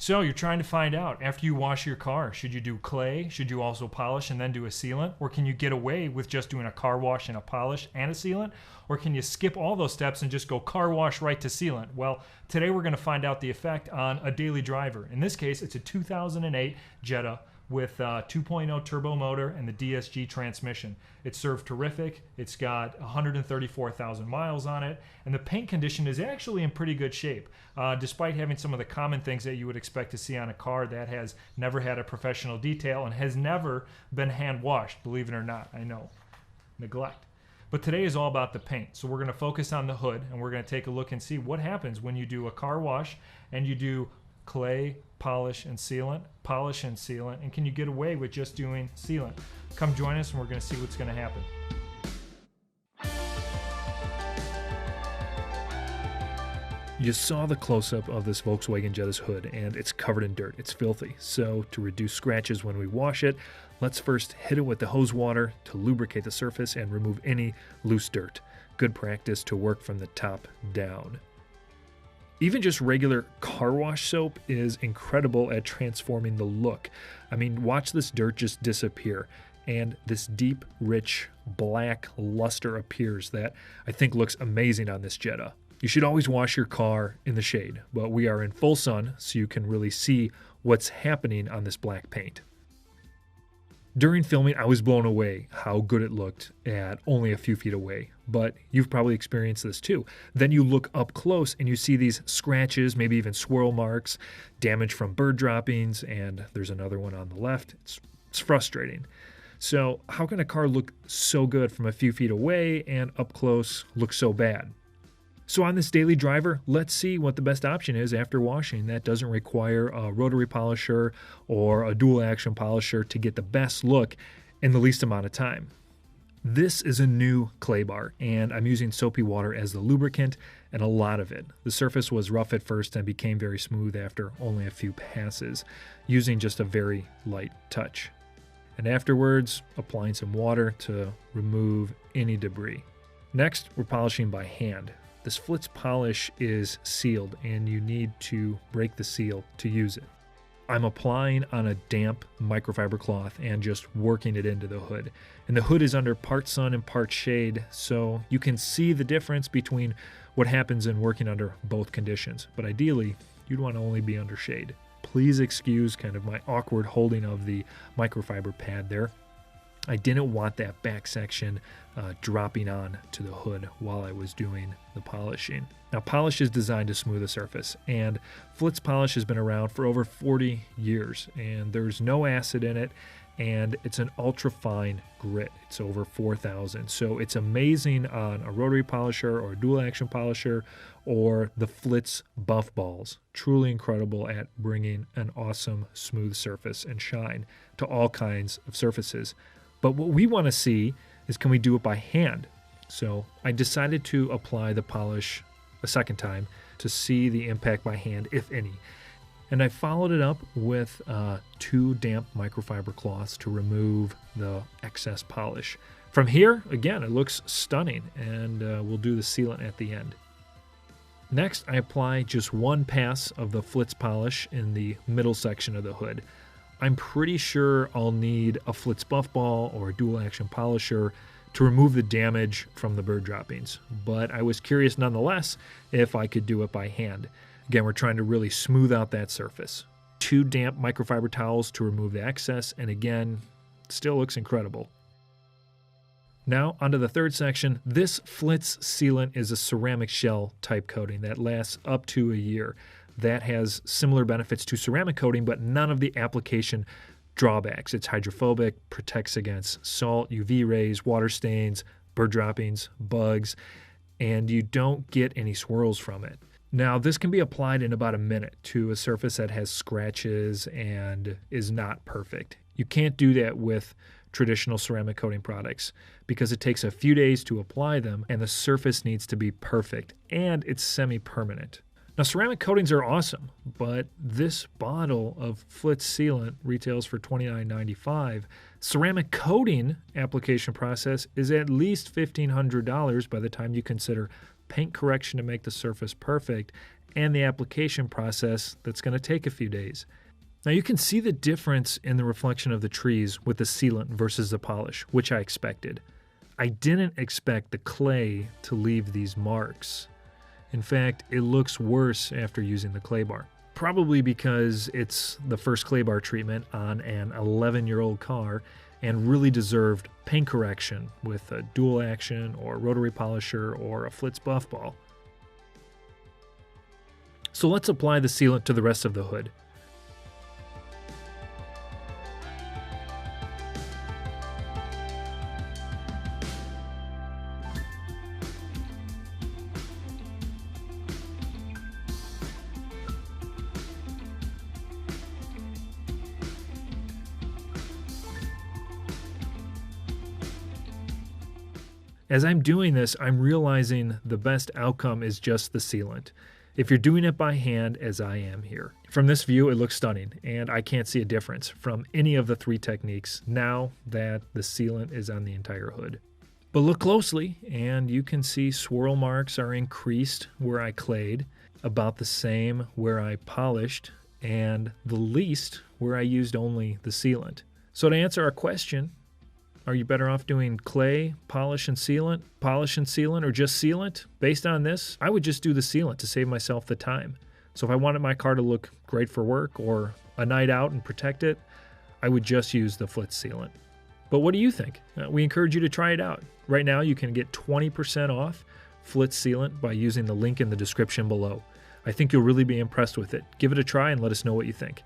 So you're trying to find out, after you wash your car, should you do clay? Should you also polish and then do a sealant? Or can you get away with just doing a car wash and a polish and a sealant? Or can you skip all those steps and just go car wash right to sealant? Well, today we're going to find out the effect on a daily driver. In this case, it's a 2008 Jetta with 2.0 turbo motor and the DSG transmission. It served terrific. It's got 134,000 miles on it, and the paint condition is actually in pretty good shape, despite having some of the common things that you would expect to see on a car that has never had a professional detail and has never been hand washed, believe it or not. I know, neglect. But today is all about the paint. So we're going to focus on the hood, and we're going to take a look and see what happens when you do a car wash and you do clay, polish, and sealant, and can you get away with just doing sealant? Come join us and we're going to see what's going to happen. You saw the close-up of this Volkswagen Jetta's hood, and it's covered in dirt. It's filthy. So to reduce scratches when we wash it, let's first hit it with the hose water to lubricate the surface and remove any loose dirt. Good practice to work from the top down. Even just regular car wash soap is incredible at transforming the look. I mean, watch this dirt just disappear, and this deep, rich, black luster appears that I think looks amazing on this Jetta. You should always wash your car in the shade, but we are in full sun, so you can really see what's happening on this black paint. During filming, I was blown away how good it looked at only a few feet away, but you've probably experienced this too. Then you look up close and you see these scratches, maybe even swirl marks, damage from bird droppings, and there's another one on the left. It's frustrating. So how can a car look so good from a few feet away and up close look so bad? So on this daily driver, let's see what the best option is after washing that doesn't require a rotary polisher or a dual action polisher to get the best look in the least amount of time. This is a new clay bar, and I'm using soapy water as the lubricant and a lot of it. The surface was rough at first and became very smooth after only a few passes, using just a very light touch. And afterwards, applying some water to remove any debris. Next, we're polishing by hand. This Flitz polish is sealed, and you need to break the seal to use it. I'm applying on a damp microfiber cloth and just working it into the hood. And the hood is under part sun and part shade, so you can see the difference between what happens in working under both conditions. But ideally, you'd want to only be under shade. Please excuse kind of my awkward holding of the microfiber pad there. I didn't want that back section dropping on to the hood while I was doing the polishing. Now, polish is designed to smooth the surface, and Flitz polish has been around for over 40 years, and there's no acid in it, and it's an ultra-fine grit. It's over 4,000, so it's amazing on a rotary polisher or a dual action polisher or the Flitz buff balls. Truly incredible at bringing an awesome smooth surface and shine to all kinds of surfaces. But what we want to see is, can we do it by hand? So I decided to apply the polish a second time to see the impact by hand, if any. And I followed it up with 2 damp microfiber cloths to remove the excess polish. From here, again, it looks stunning, and we'll do the sealant at the end. Next, I apply just 1 pass of the Flitz polish in the middle section of the hood. I'm pretty sure I'll need a Flitz buff ball or a dual action polisher to remove the damage from the bird droppings, but I was curious nonetheless if I could do it by hand. Again, we're trying to really smooth out that surface. 2 damp microfiber towels to remove the excess, and again, it still looks incredible. Now, onto the third section. This Flitz sealant is a ceramic shell type coating that lasts up to a year. That has similar benefits to ceramic coating, but none of the application drawbacks. It's hydrophobic, protects against salt, UV rays, water stains, bird droppings, bugs, and you don't get any swirls from it. Now, this can be applied in about a minute to a surface that has scratches and is not perfect. You can't do that with traditional ceramic coating products because it takes a few days to apply them, and the surface needs to be perfect, and it's semi-permanent. Now, ceramic coatings are awesome, but this bottle of Flitz sealant retails for $29.95. Ceramic coating application process is at least $1,500 by the time you consider paint correction to make the surface perfect, and the application process that's going to take a few days. Now you can see the difference in the reflection of the trees with the sealant versus the polish, which I expected. I didn't expect the clay to leave these marks. In fact, it looks worse after using the clay bar. Probably because it's the first clay bar treatment on an 11-year-old car and really deserved paint correction with a dual action or rotary polisher or a Flitz buff ball. So let's apply the sealant to the rest of the hood. As I'm doing this, I'm realizing the best outcome is just the sealant. If you're doing it by hand, as I am here. From this view, it looks stunning, and I can't see a difference from any of the 3 techniques now that the sealant is on the entire hood. But look closely, and you can see swirl marks are increased where I clayed, about the same where I polished, and the least where I used only the sealant. So to answer our question, are you better off doing clay, polish and sealant, or just sealant? Based on this, I would just do the sealant to save myself the time. So if I wanted my car to look great for work or a night out and protect it, I would just use the Flitz sealant. But what do you think? We encourage you to try it out. Right now you can get 20% off Flitz sealant by using the link in the description below. I think you'll really be impressed with it. Give it a try and let us know what you think.